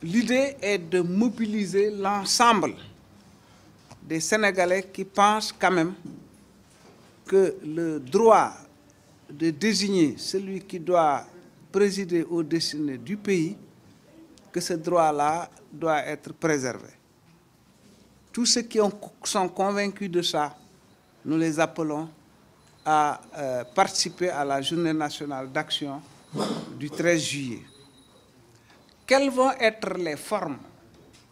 l'idée est de mobiliser l'ensemble des Sénégalais qui pensent quand même que le droit de désigner celui qui doit présider aux destinées du pays, que ce droit-là doit être préservé. Tous ceux qui sont convaincus de ça, nous les appelons à participer à la journée nationale d'action du 13 juillet. Quelles vont être les formes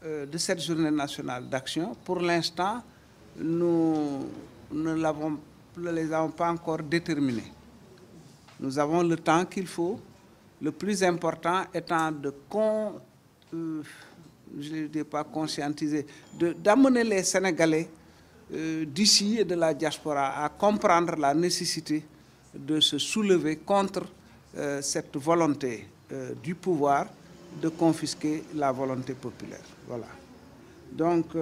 de cette journée nationale d'action? Pour l'instant, nous ne les avons pas encore déterminées. Nous avons le temps qu'il faut. Le plus important étant de conscientiser, d'amener les Sénégalais d'ici et de la diaspora à comprendre la nécessité de se soulever contre cette volonté du pouvoir de confisquer la volonté populaire. Voilà. Donc,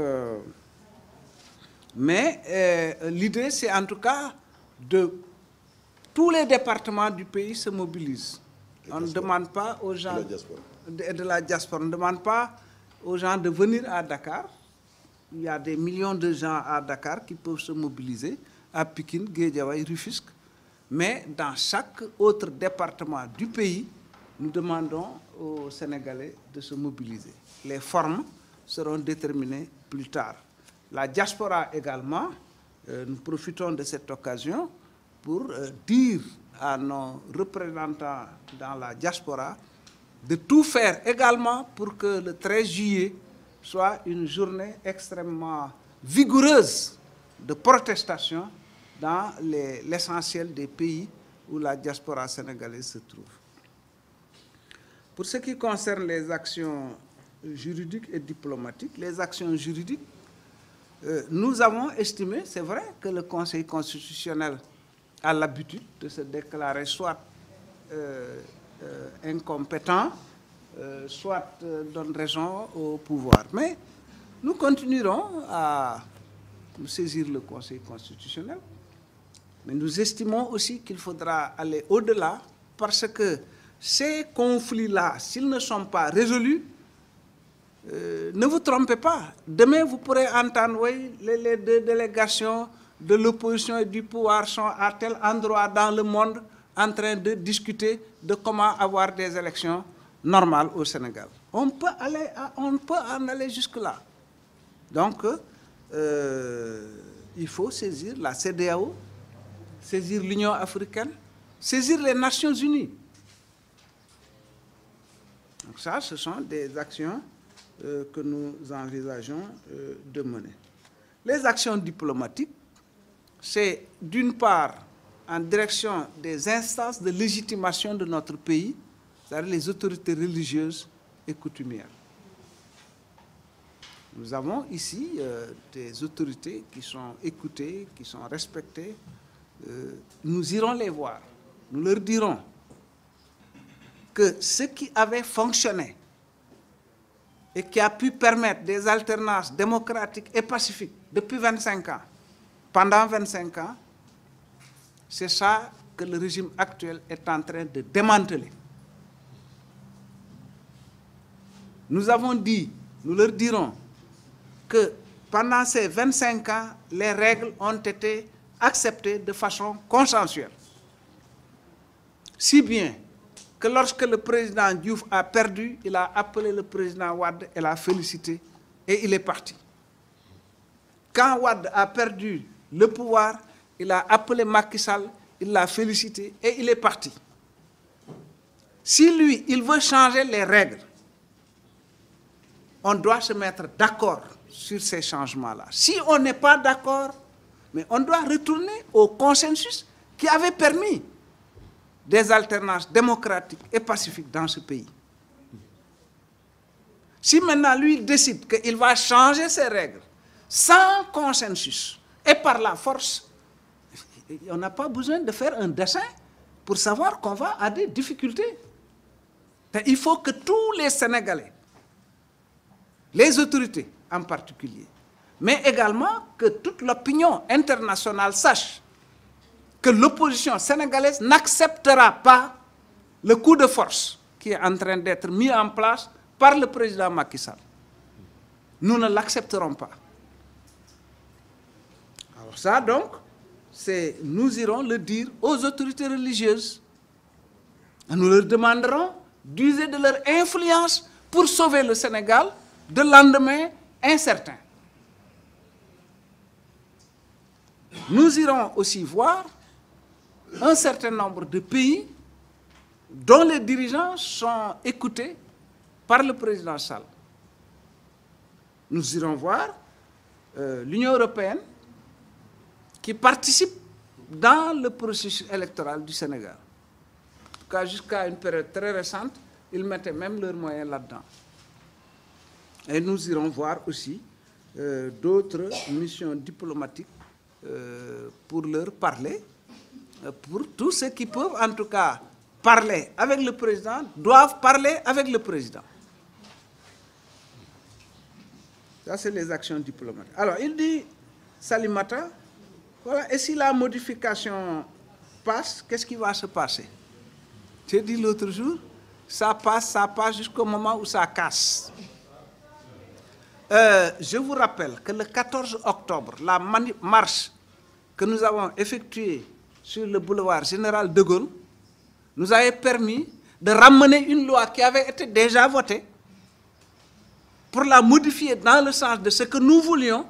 l'idée, c'est en tout cas de tous les départements du pays se mobilisent. On ne demande pas aux gens de la diaspora, on ne demande pas aux gens de venir à Dakar. Il y a des millions de gens à Dakar qui peuvent se mobiliser, à Pikine, Guédiawaye, Rufisque. Mais dans chaque autre département du pays, nous demandons aux Sénégalais de se mobiliser. Les formes seront déterminées plus tard. La diaspora également, nous profitons de cette occasion pour dire à nos représentants dans la diaspora de tout faire également pour que le 13 juillet soit une journée extrêmement vigoureuse de protestation dans l'essentiel des pays où la diaspora sénégalaise se trouve. Pour ce qui concerne les actions juridiques et diplomatiques, les actions juridiques, nous avons estimé, c'est vrai, que le Conseil constitutionnel a l'habitude de se déclarer soit incompétent, soit donne raison au pouvoir. Mais nous continuerons à saisir le Conseil constitutionnel. Mais nous estimons aussi qu'il faudra aller au-delà parce que ces conflits-là, s'ils ne sont pas résolus, ne vous trompez pas. Demain, vous pourrez entendre, oui, les deux délégations de l'opposition et du pouvoir sont à tel endroit dans le monde en train de discuter de comment avoir des élections normales au Sénégal. On peut en aller jusque-là. Donc, il faut saisir la CEDEAO, saisir l'Union africaine, saisir les Nations unies. Donc ça, ce sont des actions que nous envisageons de mener. Les actions diplomatiques, c'est d'une part en direction des instances de légitimation de notre pays, c'est-à-dire les autorités religieuses et coutumières. Nous avons ici des autorités qui sont écoutées, qui sont respectées. Nous irons les voir. Nous leur dirons que ce qui avait fonctionné et qui a pu permettre des alternances démocratiques et pacifiques depuis 25 ans, pendant 25 ans, c'est ça que le régime actuel est en train de démanteler. Nous avons dit, nous leur dirons que pendant ces 25 ans, les règles ont été acceptées de façon consensuelle. Si bien que lorsque le président Diouf a perdu, il a appelé le président Wade et l'a félicité et il est parti. Quand Wade a perdu le pouvoir, il a appelé Macky Sall, il l'a félicité et il est parti. Si lui, il veut changer les règles, on doit se mettre d'accord sur ces changements-là. Si on n'est pas d'accord, mais on doit retourner au consensus qui avait permis des alternances démocratiques et pacifiques dans ce pays. Si maintenant lui décide qu'il va changer ces règles sans consensus et par la force, on n'a pas besoin de faire un dessin pour savoir qu'on va à des difficultés. Il faut que tous les Sénégalais, les autorités en particulier, mais également que toute l'opinion internationale sache que l'opposition sénégalaise n'acceptera pas le coup de force qui est en train d'être mis en place par le président Macky Sall. Nous ne l'accepterons pas. Alors ça, donc, nous irons le dire aux autorités religieuses. Nous leur demanderons d'user de leur influence pour sauver le Sénégal de lendemain incertain. Nous irons aussi voir un certain nombre de pays dont les dirigeants sont écoutés par le président Sall. Nous irons voir l'Union européenne qui participe dans le processus électoral du Sénégal. En tout cas, jusqu'à une période très récente, ils mettaient même leurs moyens là-dedans. Et nous irons voir aussi d'autres missions diplomatiques pour leur parler. Pour tous ceux qui peuvent, en tout cas, parler avec le président, doivent parler avec le président. Ça, c'est les actions diplomatiques. Alors, il dit, Salimata, voilà, et si la modification passe, qu'est-ce qui va se passer? J'ai dit l'autre jour, ça passe jusqu'au moment où ça casse. Je vous rappelle que le 14 octobre, la marche que nous avons effectuée sur le boulevard Général de Gaulle nous avait permis de ramener une loi qui avait été déjà votée pour la modifier dans le sens de ce que nous voulions,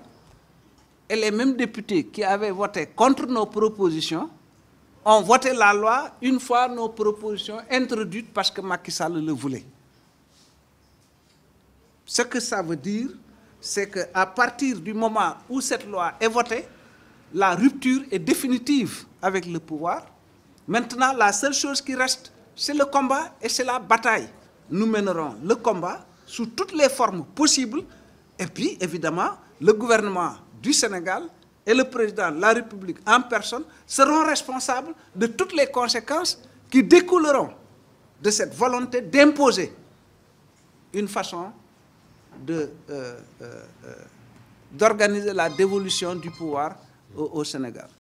et les mêmes députés qui avaient voté contre nos propositions ont voté la loi une fois nos propositions introduites parce que Macky Sall le voulait. Ce que ça veut dire, c'est qu'à partir du moment où cette loi est votée, la rupture est définitive avec le pouvoir. Maintenant, la seule chose qui reste, c'est le combat et c'est la bataille. Nous mènerons le combat sous toutes les formes possibles. Et puis, évidemment, le gouvernement du Sénégal et le président de la République en personne seront responsables de toutes les conséquences qui découleront de cette volonté d'imposer une façon d'organiser la dévolution du pouvoir au Sénégal.